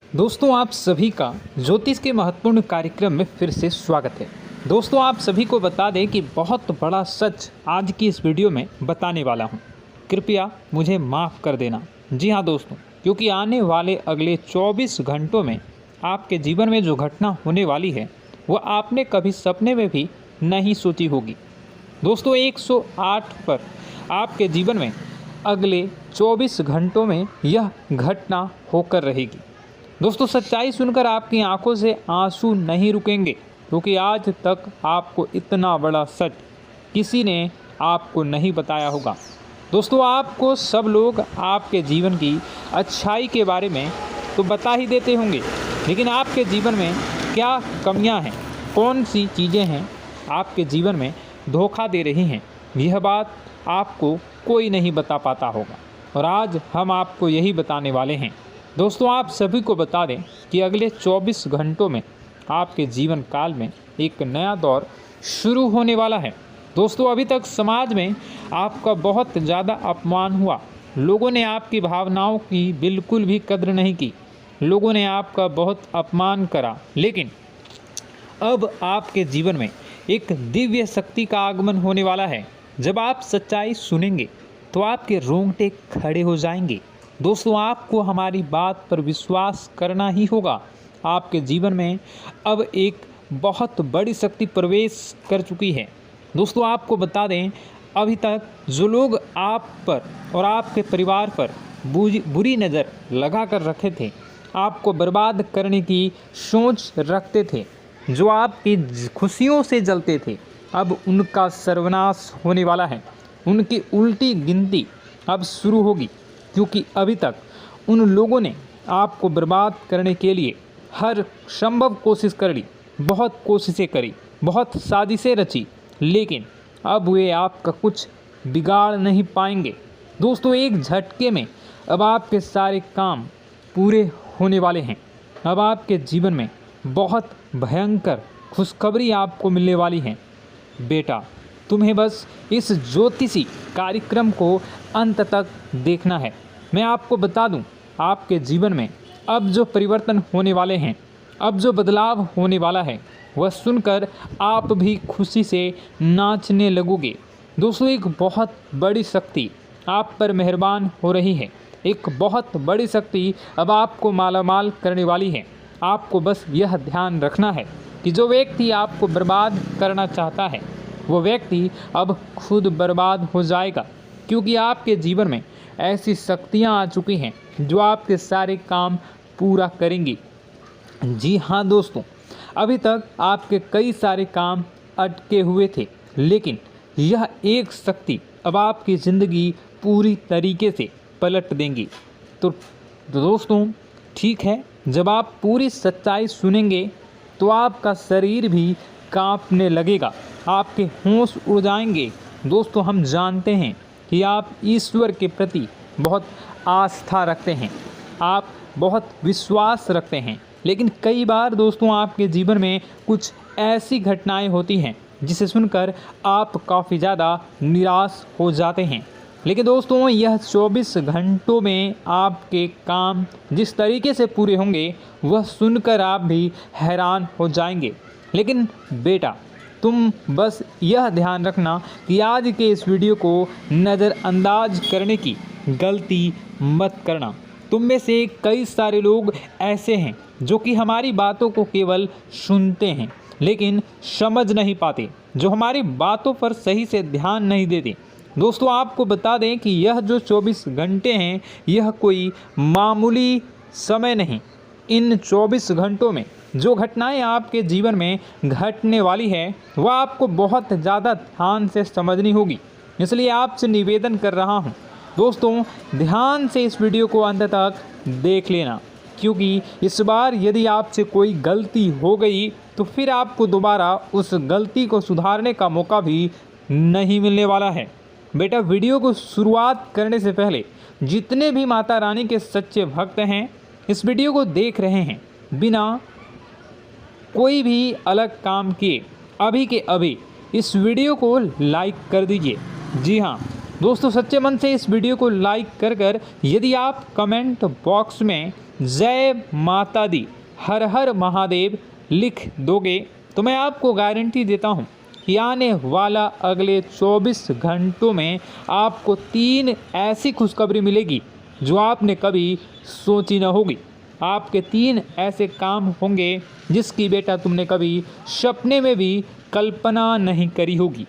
दोस्तों आप सभी का ज्योतिष के महत्वपूर्ण कार्यक्रम में फिर से स्वागत है। दोस्तों आप सभी को बता दें कि बहुत बड़ा सच आज की इस वीडियो में बताने वाला हूं। कृपया मुझे माफ़ कर देना। जी हां दोस्तों, क्योंकि आने वाले अगले 24 घंटों में आपके जीवन में जो घटना होने वाली है वह आपने कभी सपने में भी नहीं सोची होगी। दोस्तों 108 पर आपके जीवन में अगले 24 घंटों में यह घटना होकर रहेगी। दोस्तों सच्चाई सुनकर आपकी आंखों से आंसू नहीं रुकेंगे, क्योंकि आज तक आपको इतना बड़ा सच किसी ने आपको नहीं बताया होगा। दोस्तों आपको सब लोग आपके जीवन की अच्छाई के बारे में तो बता ही देते होंगे, लेकिन आपके जीवन में क्या कमियां हैं, कौन सी चीज़ें हैं आपके जीवन में धोखा दे रही हैं, यह बात आपको कोई नहीं बता पाता होगा। और आज हम आपको यही बताने वाले हैं। दोस्तों आप सभी को बता दें कि अगले 24 घंटों में आपके जीवन काल में एक नया दौर शुरू होने वाला है। दोस्तों अभी तक समाज में आपका बहुत ज़्यादा अपमान हुआ, लोगों ने आपकी भावनाओं की बिल्कुल भी कद्र नहीं की, लोगों ने आपका बहुत अपमान करा, लेकिन अब आपके जीवन में एक दिव्य शक्ति का आगमन होने वाला है। जब आप सच्चाई सुनेंगे तो आपके रोंगटे खड़े हो जाएंगे। दोस्तों आपको हमारी बात पर विश्वास करना ही होगा। आपके जीवन में अब एक बहुत बड़ी शक्ति प्रवेश कर चुकी है। दोस्तों आपको बता दें, अभी तक जो लोग आप पर और आपके परिवार पर बुरी नज़र लगा कर रखे थे, आपको बर्बाद करने की सोच रखते थे, जो आपकी खुशियों से जलते थे, अब उनका सर्वनाश होने वाला है। उनकी उल्टी गिनती अब शुरू होगी, क्योंकि अभी तक उन लोगों ने आपको बर्बाद करने के लिए हर संभव कोशिश कर ली, बहुत कोशिशें करी, बहुत साजिशें रची, लेकिन अब वे आपका कुछ बिगाड़ नहीं पाएंगे। दोस्तों एक झटके में अब आपके सारे काम पूरे होने वाले हैं। अब आपके जीवन में बहुत भयंकर खुशखबरी आपको मिलने वाली है। बेटा तुम्हें बस इस ज्योतिषी कार्यक्रम को अंत तक देखना है। मैं आपको बता दूं, आपके जीवन में अब जो परिवर्तन होने वाले हैं, अब जो बदलाव होने वाला है, वह सुनकर आप भी खुशी से नाचने लगोगे। दोस्तों एक बहुत बड़ी शक्ति आप पर मेहरबान हो रही है। एक बहुत बड़ी शक्ति अब आपको मालामाल करने वाली है। आपको बस यह ध्यान रखना है कि जो व्यक्ति आपको बर्बाद करना चाहता है, वो व्यक्ति अब खुद बर्बाद हो जाएगा, क्योंकि आपके जीवन में ऐसी शक्तियाँ आ चुकी हैं जो आपके सारे काम पूरा करेंगी। जी हाँ दोस्तों, अभी तक आपके कई सारे काम अटके हुए थे, लेकिन यह एक शक्ति अब आपकी ज़िंदगी पूरी तरीके से पलट देंगी। तो दोस्तों ठीक है, जब आप पूरी सच्चाई सुनेंगे तो आपका शरीर भी कांपने लगेगा, आपके होश उड़ जाएंगे। दोस्तों हम जानते हैं कि आप ईश्वर के प्रति बहुत आस्था रखते हैं, आप बहुत विश्वास रखते हैं, लेकिन कई बार दोस्तों आपके जीवन में कुछ ऐसी घटनाएं होती हैं जिसे सुनकर आप काफ़ी ज़्यादा निराश हो जाते हैं। लेकिन दोस्तों यह 24 घंटों में आपके काम जिस तरीके से पूरे होंगे वह सुनकर आप भी हैरान हो जाएंगे। लेकिन बेटा तुम बस यह ध्यान रखना कि आज के इस वीडियो को नज़रअंदाज करने की गलती मत करना। तुम में से कई सारे लोग ऐसे हैं जो कि हमारी बातों को केवल सुनते हैं लेकिन समझ नहीं पाते, जो हमारी बातों पर सही से ध्यान नहीं देते। दोस्तों आपको बता दें कि यह जो 24 घंटे हैं यह कोई मामूली समय नहीं। इन 24 घंटों में जो घटनाएं आपके जीवन में घटने वाली है वह आपको बहुत ज़्यादा ध्यान से समझनी होगी। इसलिए आपसे निवेदन कर रहा हूं, दोस्तों ध्यान से इस वीडियो को अंत तक देख लेना, क्योंकि इस बार यदि आपसे कोई गलती हो गई तो फिर आपको दोबारा उस गलती को सुधारने का मौका भी नहीं मिलने वाला है। बेटा वीडियो को शुरुआत करने से पहले जितने भी माता रानी के सच्चे भक्त हैं इस वीडियो को देख रहे हैं, बिना कोई भी अलग काम किए अभी के अभी इस वीडियो को लाइक कर दीजिए। जी हाँ दोस्तों, सच्चे मन से इस वीडियो को लाइक कर यदि आप कमेंट बॉक्स में जय माता दी, हर हर महादेव लिख दोगे तो मैं आपको गारंटी देता हूँ कि आने वाला अगले 24 घंटों में आपको 3 ऐसी खुशखबरी मिलेगी जो आपने कभी सोची न होगी। आपके 3 ऐसे काम होंगे जिसकी बेटा तुमने कभी सपने में भी कल्पना नहीं करी होगी।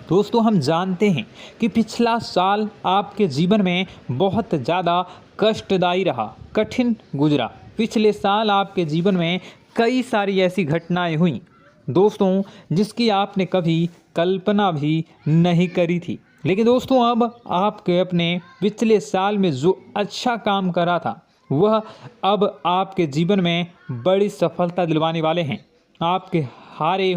दोस्तों, हम जानते हैं कि पिछला साल आपके जीवन में बहुत ज़्यादा कष्टदायी रहा, कठिन गुजरा। पिछले साल आपके जीवन में कई सारी ऐसी घटनाएं हुई दोस्तों जिसकी आपने कभी कल्पना भी नहीं करी थी। लेकिन दोस्तों, अब आपके अपने पिछले साल में जो अच्छा काम करा था वह अब आपके जीवन में बड़ी सफलता दिलवाने वाले हैं। आप हारे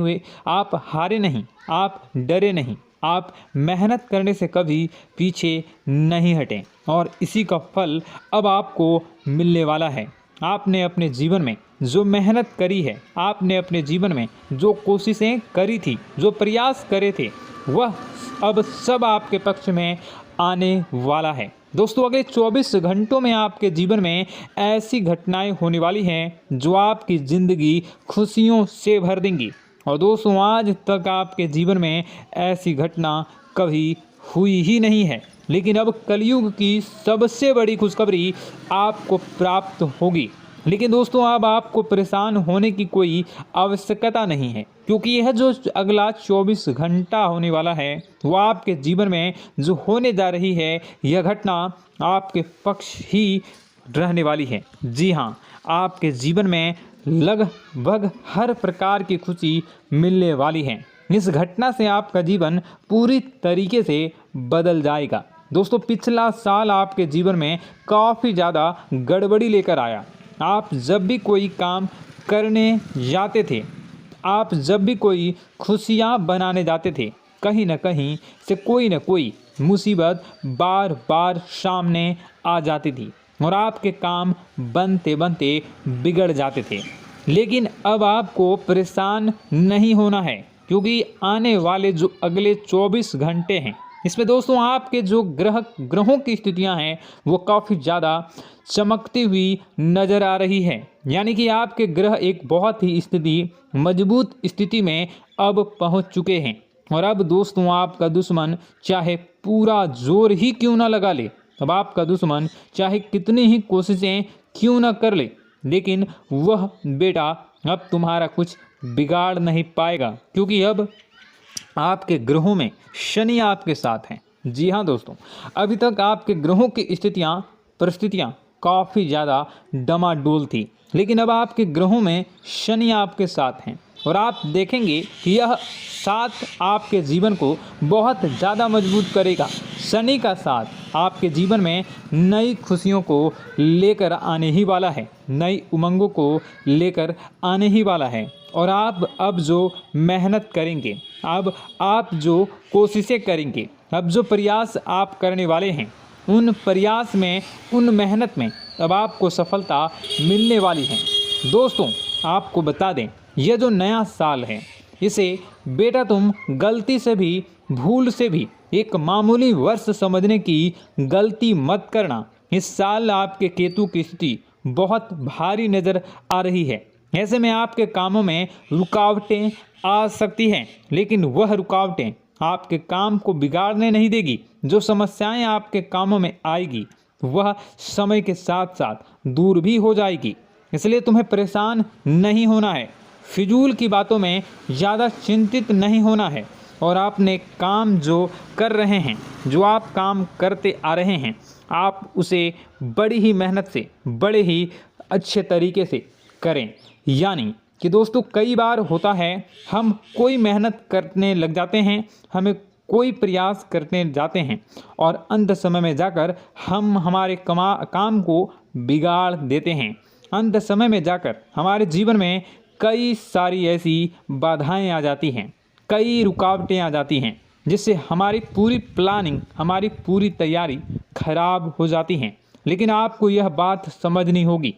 नहीं, आप डरे नहीं, आप मेहनत करने से कभी पीछे नहीं हटें और इसी का फल अब आपको मिलने वाला है। आपने अपने जीवन में जो मेहनत करी है, आपने अपने जीवन में जो कोशिशें करी थी, जो प्रयास करे थे, वह अब सब आपके पक्ष में आने वाला है। दोस्तों, अगले 24 घंटों में आपके जीवन में ऐसी घटनाएं होने वाली हैं जो आपकी ज़िंदगी खुशियों से भर देंगी। और दोस्तों, आज तक आपके जीवन में ऐसी घटना कभी हुई ही नहीं है, लेकिन अब कलयुग की सबसे बड़ी खुशखबरी आपको प्राप्त होगी। लेकिन दोस्तों, अब आपको परेशान होने की कोई आवश्यकता नहीं है, क्योंकि यह जो अगला 24 घंटा होने वाला है वह आपके जीवन में जो होने जा रही है यह घटना आपके पक्ष ही रहने वाली है। जी हाँ, आपके जीवन में लगभग हर प्रकार की खुशी मिलने वाली है। इस घटना से आपका जीवन पूरी तरीके से बदल जाएगा। दोस्तों, पिछला साल आपके जीवन में काफ़ी ज़्यादा गड़बड़ी लेकर आया। आप जब भी कोई काम करने जाते थे, आप जब भी कोई खुशियाँ बनाने जाते थे, कहीं न कहीं से कोई न कोई मुसीबत बार बार सामने आ जाती थी और आपके काम बनते बनते बिगड़ जाते थे। लेकिन अब आपको परेशान नहीं होना है, क्योंकि आने वाले जो अगले 24 घंटे हैं इसमें दोस्तों आपके जो ग्रहों की स्थितियां हैं वो काफ़ी ज़्यादा चमकती हुई नज़र आ रही है। यानी कि आपके ग्रह एक बहुत ही मजबूत स्थिति में अब पहुंच चुके हैं। और अब दोस्तों, आपका दुश्मन चाहे पूरा जोर ही क्यों ना लगा ले, अब आपका दुश्मन चाहे कितनी ही कोशिशें क्यों ना कर ले, लेकिन वह बेटा अब तुम्हारा कुछ बिगाड़ नहीं पाएगा, क्योंकि अब आपके ग्रहों में शनि आपके साथ हैं। जी हाँ दोस्तों, अभी तक आपके ग्रहों की परिस्थितियाँ काफ़ी ज़्यादा डमाडोल थी, लेकिन अब आपके ग्रहों में शनि आपके साथ हैं और आप देखेंगे कि यह साथ आपके जीवन को बहुत ज़्यादा मजबूत करेगा। शनि का साथ आपके जीवन में नई खुशियों को लेकर आने ही वाला है, नई उमंगों को लेकर आने ही वाला है। और आप अब जो मेहनत करेंगे, अब आप जो कोशिशें करेंगे, अब जो प्रयास आप करने वाले हैं, उन प्रयास में, उन मेहनत में अब आपको सफलता मिलने वाली है। दोस्तों, आपको बता दें, यह जो नया साल है इसे बेटा तुम गलती से भी, भूल से भी एक मामूली वर्ष समझने की गलती मत करना। इस साल आपके केतु की स्थिति बहुत भारी नज़र आ रही है। ऐसे में आपके कामों में रुकावटें आ सकती हैं, लेकिन वह रुकावटें आपके काम को बिगाड़ने नहीं देगी। जो समस्याएं आपके कामों में आएगी वह समय के साथ साथ दूर भी हो जाएगी। इसलिए तुम्हें परेशान नहीं होना है, फिजूल की बातों में ज़्यादा चिंतित नहीं होना है और आपने काम जो कर रहे हैं, जो आप काम करते आ रहे हैं, आप उसे बड़ी ही मेहनत से, बड़े ही अच्छे तरीके से करें। यानी कि दोस्तों, कई बार होता है हम कोई मेहनत करने लग जाते हैं, हमें कोई प्रयास करने जाते हैं और अंत समय में जाकर हम हमारे काम को बिगाड़ देते हैं। अंत समय में जाकर हमारे जीवन में कई सारी ऐसी बाधाएं आ जाती हैं, कई रुकावटें आ जाती हैं, जिससे हमारी पूरी प्लानिंग, हमारी पूरी तैयारी खराब हो जाती हैं। लेकिन आपको यह बात समझनी होगी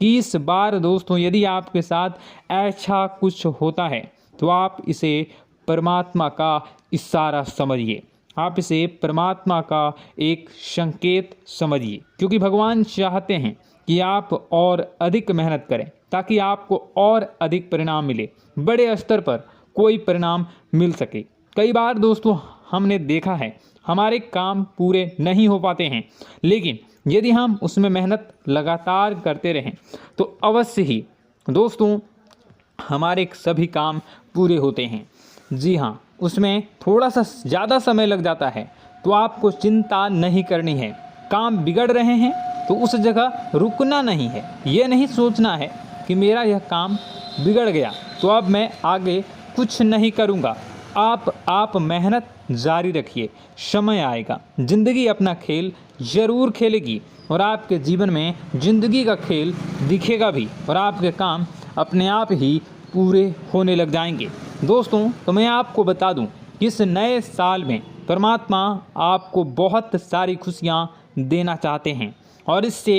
कि इस बार दोस्तों, यदि आपके साथ ऐसा कुछ होता है तो आप इसे परमात्मा का इशारा समझिए, आप इसे परमात्मा का एक संकेत समझिए, क्योंकि भगवान चाहते हैं कि आप और अधिक मेहनत करें ताकि आपको और अधिक परिणाम मिले, बड़े स्तर पर कोई परिणाम मिल सके। कई बार दोस्तों हमने देखा है हमारे काम पूरे नहीं हो पाते हैं, लेकिन यदि हम उसमें मेहनत लगातार करते रहें तो अवश्य ही दोस्तों हमारे सभी काम पूरे होते हैं। जी हाँ, उसमें थोड़ा सा ज़्यादा समय लग जाता है तो आपको चिंता नहीं करनी है। काम बिगड़ रहे हैं तो उस जगह रुकना नहीं है, ये नहीं सोचना है कि मेरा यह काम बिगड़ गया तो अब मैं आगे कुछ नहीं करूँगा। आप मेहनत जारी रखिए, समय आएगा, ज़िंदगी अपना खेल ज़रूर खेलेगी और आपके जीवन में ज़िंदगी का खेल दिखेगा भी और आपके काम अपने आप ही पूरे होने लग जाएंगे। दोस्तों तो मैं आपको बता दूं कि इस नए साल में परमात्मा आपको बहुत सारी खुशियां देना चाहते हैं और इससे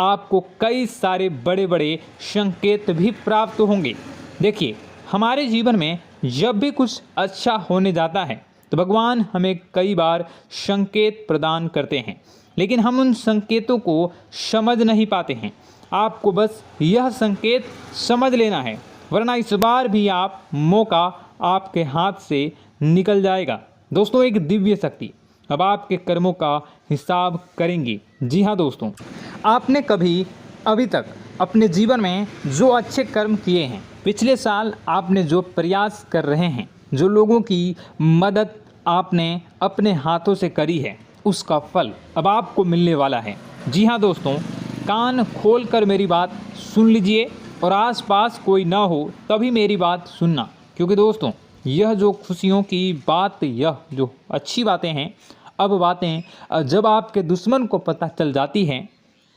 आपको कई सारे बड़े बड़े संकेत भी प्राप्त होंगे। देखिए, हमारे जीवन में जब भी कुछ अच्छा होने जाता है तो भगवान हमें कई बार संकेत प्रदान करते हैं, लेकिन हम उन संकेतों को समझ नहीं पाते हैं। आपको बस यह संकेत समझ लेना है, वरना इस बार भी मौका आपके हाथ से निकल जाएगा। दोस्तों, एक दिव्य शक्ति अब आपके कर्मों का हिसाब करेंगी। जी हाँ दोस्तों, आपने कभी अभी तक अपने जीवन में जो अच्छे कर्म किए हैं, पिछले साल आपने जो प्रयास कर रहे हैं, जो लोगों की मदद आपने अपने हाथों से करी है, उसका फल अब आपको मिलने वाला है। जी हाँ दोस्तों, कान खोलकर मेरी बात सुन लीजिए और आसपास कोई ना हो तभी मेरी बात सुनना, क्योंकि दोस्तों यह जो खुशियों की बात, यह जो अच्छी बातें हैं, अब बातें जब आपके दुश्मन को पता चल जाती हैं,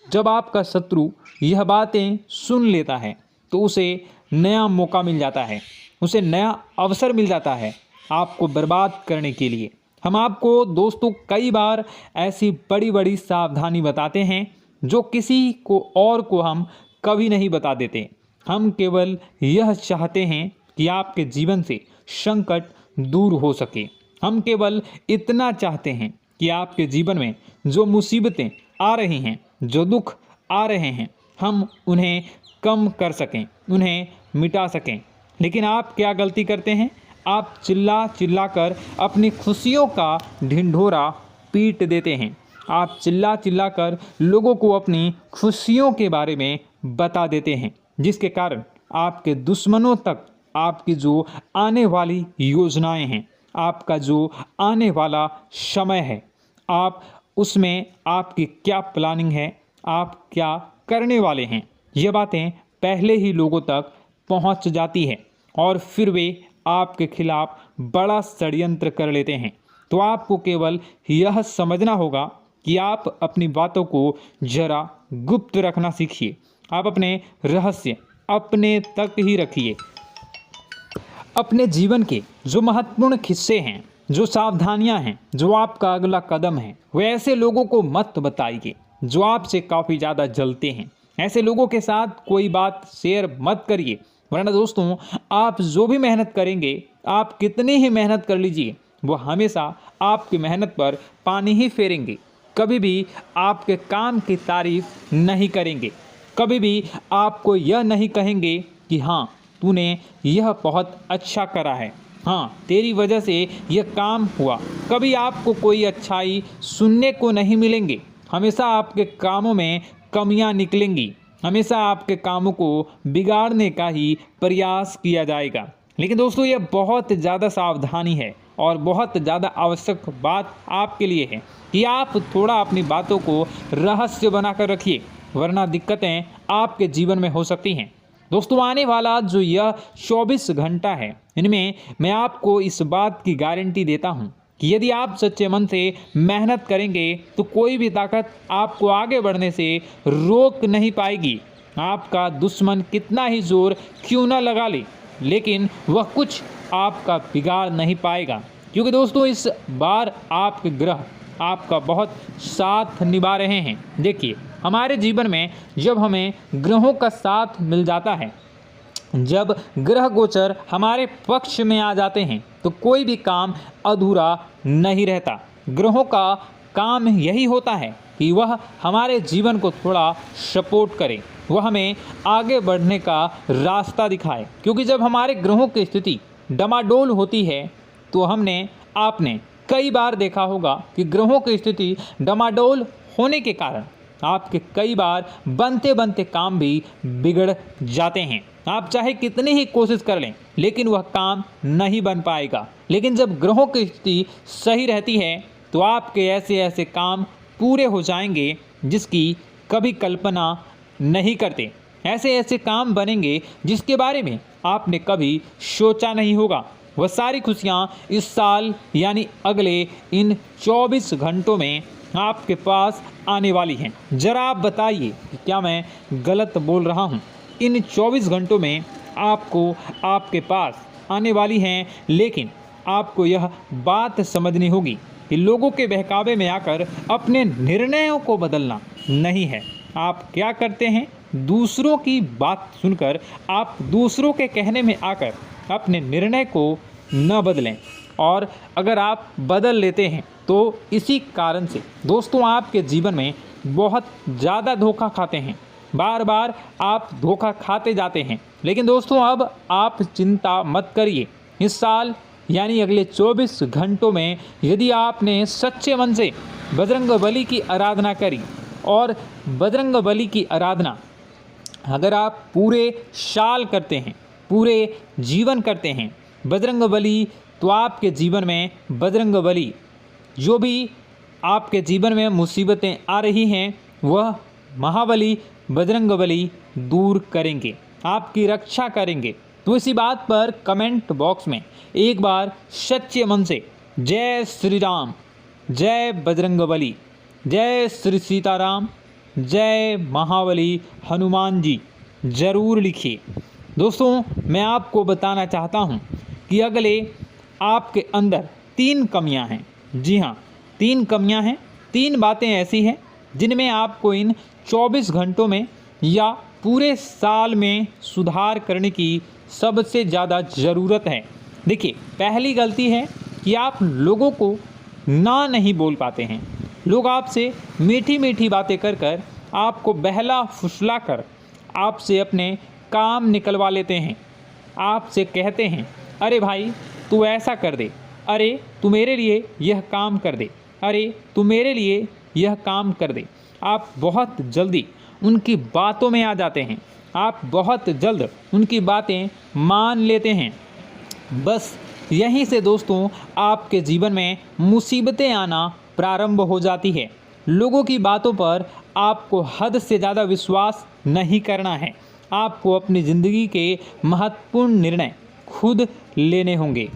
जब आपका शत्रु यह बातें सुन लेता है तो उसे नया मौका मिल जाता है, उसे नया अवसर मिल जाता है आपको बर्बाद करने के लिए। हम आपको दोस्तों कई बार ऐसी बड़ी बड़ी सावधानी बताते हैं जो किसी को और को हम कभी नहीं बता देते। हम केवल यह चाहते हैं कि आपके जीवन से संकट दूर हो सके। हम केवल इतना चाहते हैं कि आपके जीवन में जो मुसीबतें आ रही हैं, जो दुख आ रहे हैं, हम उन्हें कम कर सकें, उन्हें मिटा सकें। लेकिन आप क्या गलती करते हैं? आप चिल्ला चिल्ला कर अपनी खुशियों का ढिंढोरा पीट देते हैं। आप चिल्ला चिल्ला कर लोगों को अपनी खुशियों के बारे में बता देते हैं, जिसके कारण आपके दुश्मनों तक आपकी जो आने वाली योजनाएं हैं, आपका जो आने वाला समय है, आप उसमें आपकी क्या प्लानिंग है, आप क्या करने वाले हैं, ये बातें पहले ही लोगों तक पहुंच जाती है और फिर वे आपके खिलाफ बड़ा षड्यंत्र कर लेते हैं। तो आपको केवल यह समझना होगा कि आप अपनी बातों को जरा गुप्त रखना सीखिए। आप अपने रहस्य अपने तक ही रखिए। अपने जीवन के जो महत्वपूर्ण हिस्से हैं, जो सावधानियां हैं, जो आपका अगला कदम है, वे ऐसे लोगों को मत बताइए जो आपसे काफ़ी ज़्यादा जलते हैं। ऐसे लोगों के साथ कोई बात शेयर मत करिए, वरना दोस्तों आप जो भी मेहनत करेंगे, आप कितनी ही मेहनत कर लीजिए, वो हमेशा आपकी मेहनत पर पानी ही फेरेंगे। कभी भी आपके काम की तारीफ नहीं करेंगे, कभी भी आपको यह नहीं कहेंगे कि हाँ तूने यह बहुत अच्छा करा है, हाँ तेरी वजह से यह काम हुआ। कभी आपको कोई अच्छाई सुनने को नहीं मिलेंगे। हमेशा आपके कामों में कमियां निकलेंगी, हमेशा आपके कामों को बिगाड़ने का ही प्रयास किया जाएगा। लेकिन दोस्तों यह बहुत ज़्यादा सावधानी है और बहुत ज़्यादा आवश्यक बात आपके लिए है कि आप थोड़ा अपनी बातों को रहस्य बनाकर रखिए, वरना दिक्कतें आपके जीवन में हो सकती हैं। दोस्तों आने वाला जो यह 24 घंटा है, इनमें मैं आपको इस बात की गारंटी देता हूँ कि यदि आप सच्चे मन से मेहनत करेंगे तो कोई भी ताकत आपको आगे बढ़ने से रोक नहीं पाएगी। आपका दुश्मन कितना ही जोर क्यों ना लगा ले, लेकिन वह कुछ आपका बिगाड़ नहीं पाएगा, क्योंकि दोस्तों इस बार आपके ग्रह आपका बहुत साथ निभा रहे हैं। देखिए, हमारे जीवन में जब हमें ग्रहों का साथ मिल जाता है, जब ग्रह गोचर हमारे पक्ष में आ जाते हैं, तो कोई भी काम अधूरा नहीं रहता। ग्रहों का काम यही होता है कि वह हमारे जीवन को थोड़ा सपोर्ट करे, वह हमें आगे बढ़ने का रास्ता दिखाए। क्योंकि जब हमारे ग्रहों की स्थिति डमाडोल होती है तो आपने कई बार देखा होगा कि ग्रहों की स्थिति डमाडोल होने के कारण आपके कई बार बनते बनते काम भी बिगड़ जाते हैं। आप चाहे कितनी ही कोशिश कर लें लेकिन वह काम नहीं बन पाएगा। लेकिन जब ग्रहों की स्थिति सही रहती है तो आपके ऐसे ऐसे काम पूरे हो जाएंगे जिसकी कभी कल्पना नहीं करते। ऐसे ऐसे काम बनेंगे जिसके बारे में आपने कभी सोचा नहीं होगा। वह सारी खुशियाँ इस साल यानी अगले इन 24 घंटों में आपके पास आने वाली हैं। जरा आप बताइए कि क्या मैं गलत बोल रहा हूँ? इन 24 घंटों में आपको आपके पास आने वाली हैं, लेकिन आपको यह बात समझनी होगी कि लोगों के बहकावे में आकर अपने निर्णयों को बदलना नहीं है। आप क्या करते हैं? दूसरों की बात सुनकर आप दूसरों के कहने में आकर अपने निर्णय को न बदलें, और अगर आप बदल लेते हैं तो इसी कारण से दोस्तों आपके जीवन में बहुत ज़्यादा धोखा खाते हैं। बार बार आप धोखा खाते जाते हैं। लेकिन दोस्तों अब आप चिंता मत करिए। इस साल यानी अगले 24 घंटों में यदि आपने सच्चे मन से बजरंगबली की आराधना करी, और बजरंगबली की आराधना अगर आप पूरे साल करते हैं, पूरे जीवन करते हैं बजरंगबली, तो आपके जीवन में बजरंगबली जो भी आपके जीवन में मुसीबतें आ रही हैं वह महाबली बजरंगबली दूर करेंगे, आपकी रक्षा करेंगे। तो इसी बात पर कमेंट बॉक्स में एक बार सच्चे मन से जय श्री राम, जय बजरंगबली, जय श्री सीताराम, जय महाबली हनुमान जी ज़रूर लिखिए। दोस्तों मैं आपको बताना चाहता हूँ कि अगले आपके अंदर 3 कमियां हैं। जी हाँ, 3 कमियां हैं। 3 बातें ऐसी हैं जिनमें आपको इन 24 घंटों में या पूरे साल में सुधार करने की सबसे ज़्यादा ज़रूरत है। देखिए, पहली गलती है कि आप लोगों को ना नहीं बोल पाते हैं। लोग आपसे मीठी मीठी बातें कर कर आपको बहला फुसला कर आपसे अपने काम निकलवा लेते हैं। आपसे कहते हैं, अरे भाई तू ऐसा कर दे, अरे तू मेरे लिए यह काम कर दे, अरे तू मेरे लिए यह काम कर दे। आप बहुत जल्दी उनकी बातों में आ जाते हैं, आप बहुत जल्द उनकी बातें मान लेते हैं। बस यहीं से दोस्तों आपके जीवन में मुसीबतें आना प्रारंभ हो जाती है। लोगों की बातों पर आपको हद से ज़्यादा विश्वास नहीं करना है। आपको अपनी ज़िंदगी के महत्वपूर्ण निर्णय खुद लेने होंगे।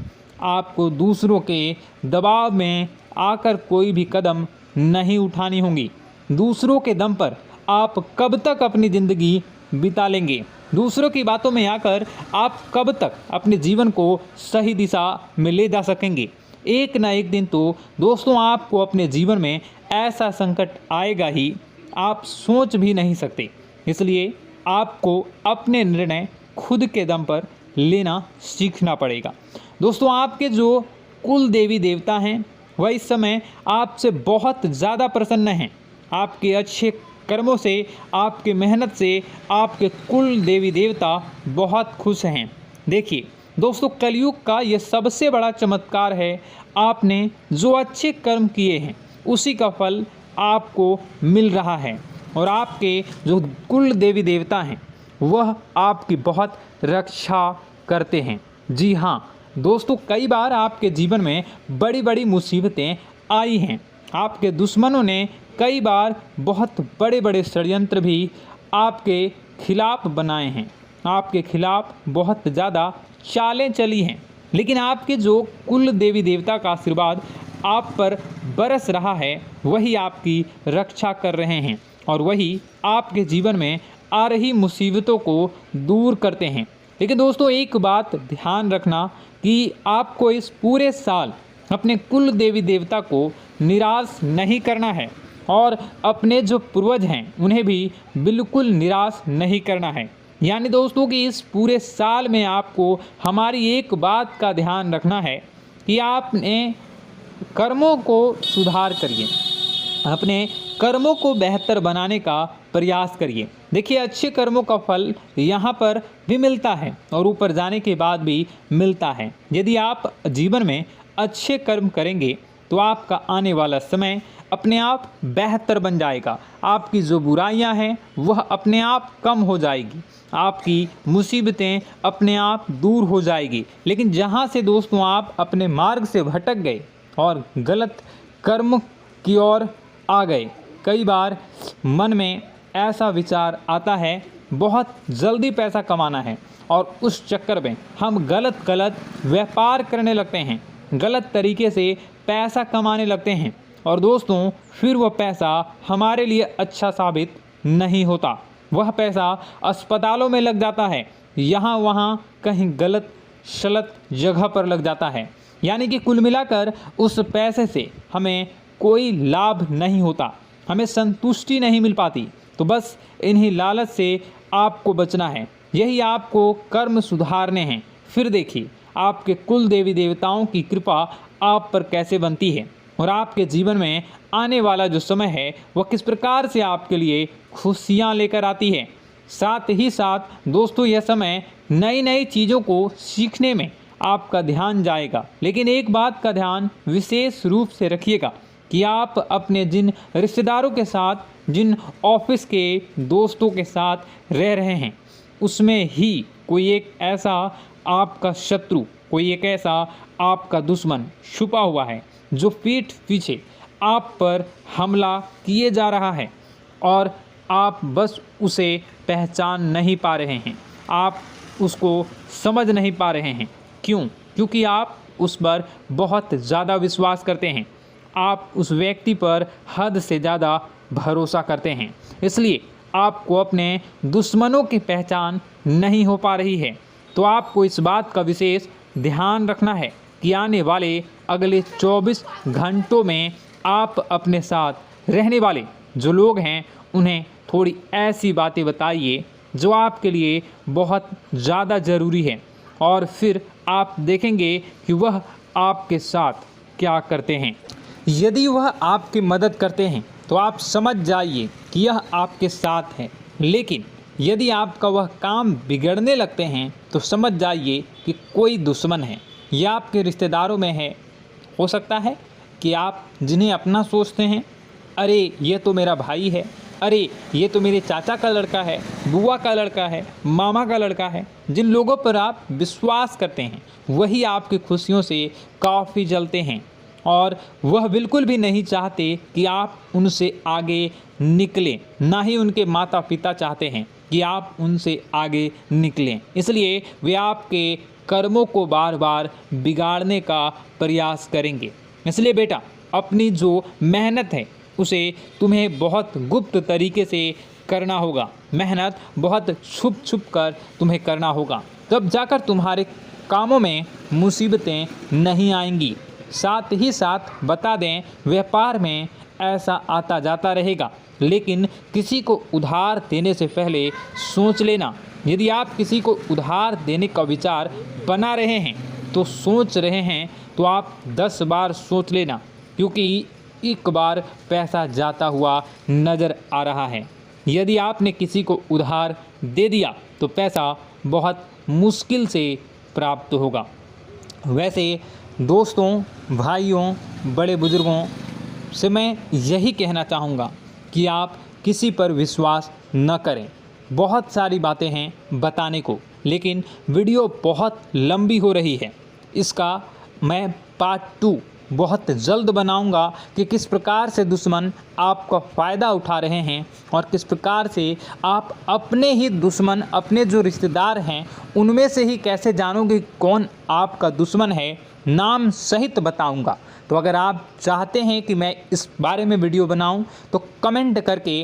आपको दूसरों के दबाव में आकर कोई भी कदम नहीं उठानी होगी। दूसरों के दम पर आप कब तक अपनी ज़िंदगी बिता लेंगे? दूसरों की बातों में आकर आप कब तक अपने जीवन को सही दिशा में ले जा सकेंगे? एक ना एक दिन तो दोस्तों आपको अपने जीवन में ऐसा संकट आएगा ही, आप सोच भी नहीं सकते। इसलिए आपको अपने निर्णय खुद के दम पर लेना सीखना पड़ेगा। दोस्तों आपके जो कुल देवी देवता हैं वह इस समय आपसे बहुत ज़्यादा प्रसन्न हैं। आपके अच्छे कर्मों से, आपके मेहनत से आपके कुल देवी देवता बहुत खुश हैं। देखिए दोस्तों, कलयुग का ये सबसे बड़ा चमत्कार है। आपने जो अच्छे कर्म किए हैं उसी का फल आपको मिल रहा है, और आपके जो कुल देवी देवता हैं वह आपकी बहुत रक्षा करते हैं। जी हाँ दोस्तों, कई बार आपके जीवन में बड़ी बड़ी मुसीबतें आई हैं। आपके दुश्मनों ने कई बार बहुत बड़े बड़े षड्यंत्र भी आपके खिलाफ बनाए हैं, आपके खिलाफ बहुत ज़्यादा चालें चली हैं। लेकिन आपके जो कुल देवी देवता का आशीर्वाद आप पर बरस रहा है वही आपकी रक्षा कर रहे हैं, और वही आपके जीवन में आ रही मुसीबतों को दूर करते हैं। लेकिन दोस्तों एक बात ध्यान रखना कि आपको इस पूरे साल अपने कुल देवी देवता को निराश नहीं करना है, और अपने जो पूर्वज हैं उन्हें भी बिल्कुल निराश नहीं करना है। यानी दोस्तों कि इस पूरे साल में आपको हमारी एक बात का ध्यान रखना है कि आपने कर्मों को सुधार करिए, अपने कर्मों को बेहतर बनाने का प्रयास करिए। देखिए, अच्छे कर्मों का फल यहाँ पर भी मिलता है और ऊपर जाने के बाद भी मिलता है। यदि आप जीवन में अच्छे कर्म करेंगे तो आपका आने वाला समय अपने आप बेहतर बन जाएगा। आपकी जो बुराइयां हैं वह अपने आप कम हो जाएगी, आपकी मुसीबतें अपने आप दूर हो जाएगी। लेकिन जहां से दोस्तों आप अपने मार्ग से भटक गए और गलत कर्म की ओर आ गए, कई बार मन में ऐसा विचार आता है बहुत जल्दी पैसा कमाना है और उस चक्कर में हम गलत व्यापार करने लगते हैं, गलत तरीके से पैसा कमाने लगते हैं और दोस्तों फिर वह पैसा हमारे लिए अच्छा साबित नहीं होता। वह पैसा अस्पतालों में लग जाता है, यहाँ वहाँ कहीं गलत शलत जगह पर लग जाता है। यानी कि कुल मिलाकर उस पैसे से हमें कोई लाभ नहीं होता, हमें संतुष्टि नहीं मिल पाती। तो बस इन्हीं लालच से आपको बचना है, यही आपको कर्म सुधारने हैं। फिर देखिए आपके कुल देवी देवताओं की कृपा आप पर कैसे बनती है और आपके जीवन में आने वाला जो समय है वह किस प्रकार से आपके लिए खुशियाँ लेकर आती है। साथ ही साथ दोस्तों यह समय नई नई चीज़ों को सीखने में आपका ध्यान जाएगा। लेकिन एक बात का ध्यान विशेष रूप से रखिएगा कि आप अपने जिन रिश्तेदारों के साथ, जिन ऑफिस के दोस्तों के साथ रह रहे हैं, उसमें ही कोई एक ऐसा आपका शत्रु, कोई एक ऐसा आपका दुश्मन छुपा हुआ है जो पीठ पीछे आप पर हमला किए जा रहा है और आप बस उसे पहचान नहीं पा रहे हैं, आप उसको समझ नहीं पा रहे हैं। क्यों? क्योंकि आप उस पर बहुत ज़्यादा विश्वास करते हैं, आप उस व्यक्ति पर हद से ज़्यादा भरोसा करते हैं, इसलिए आपको अपने दुश्मनों की पहचान नहीं हो पा रही है। तो आपको इस बात का विशेष ध्यान रखना है कि आने वाले अगले 24 घंटों में आप अपने साथ रहने वाले जो लोग हैं उन्हें थोड़ी ऐसी बातें बताइए जो आपके लिए बहुत ज़्यादा ज़रूरी है और फिर आप देखेंगे कि वह आपके साथ क्या करते हैं। यदि वह आपकी मदद करते हैं तो आप समझ जाइए कि यह आपके साथ है, लेकिन यदि आपका वह काम बिगड़ने लगते हैं तो समझ जाइए कि कोई दुश्मन है या आपके रिश्तेदारों में है। हो सकता है कि आप जिन्हें अपना सोचते हैं, अरे ये तो मेरा भाई है, अरे ये तो मेरे चाचा का लड़का है, बुआ का लड़का है, मामा का लड़का है, जिन लोगों पर आप विश्वास करते हैं वही आपकी खुशियों से काफ़ी जलते हैं और वह बिल्कुल भी नहीं चाहते कि आप उनसे आगे निकलें, ना ही उनके माता पिता चाहते हैं कि आप उनसे आगे निकलें। इसलिए वे आपके कर्मों को बार बार बिगाड़ने का प्रयास करेंगे। इसलिए बेटा, अपनी जो मेहनत है उसे तुम्हें बहुत गुप्त तरीके से करना होगा, मेहनत बहुत छुप छुप कर तुम्हें करना होगा, तब जाकर तुम्हारे कामों में मुसीबतें नहीं आएंगी। साथ ही साथ बता दें, व्यापार में ऐसा आता जाता रहेगा, लेकिन किसी को उधार देने से पहले सोच लेना। यदि आप किसी को उधार देने का विचार बना रहे हैं तो सोच रहे हैं तो आप 10 बार सोच लेना, क्योंकि एक बार पैसा जाता हुआ नज़र आ रहा है। यदि आपने किसी को उधार दे दिया तो पैसा बहुत मुश्किल से प्राप्त होगा। वैसे दोस्तों, भाइयों, बड़े बुजुर्गों से मैं यही कहना चाहूँगा कि आप किसी पर विश्वास न करें। बहुत सारी बातें हैं बताने को, लेकिन वीडियो बहुत लंबी हो रही है। इसका मैं पार्ट 2 बहुत जल्द बनाऊंगा कि किस प्रकार से दुश्मन आपका फ़ायदा उठा रहे हैं और किस प्रकार से आप अपने ही दुश्मन, अपने जो रिश्तेदार हैं उनमें से ही कैसे जानोगे कौन आपका दुश्मन है, नाम सहित बताऊंगा। तो अगर आप चाहते हैं कि मैं इस बारे में वीडियो बनाऊं तो कमेंट करके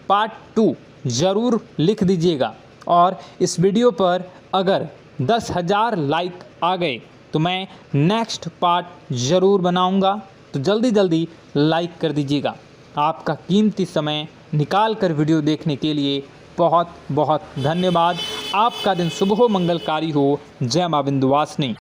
पार्ट 2 ज़रूर लिख दीजिएगा। और इस वीडियो पर अगर 10,000 लाइक आ गए तो मैं नेक्स्ट पार्ट ज़रूर बनाऊंगा। तो जल्दी लाइक कर दीजिएगा। आपका कीमती समय निकाल कर वीडियो देखने के लिए बहुत बहुत धन्यवाद। आपका दिन शुभ हो, मंगलकारी हो। जय मां विंध्यवासिनी।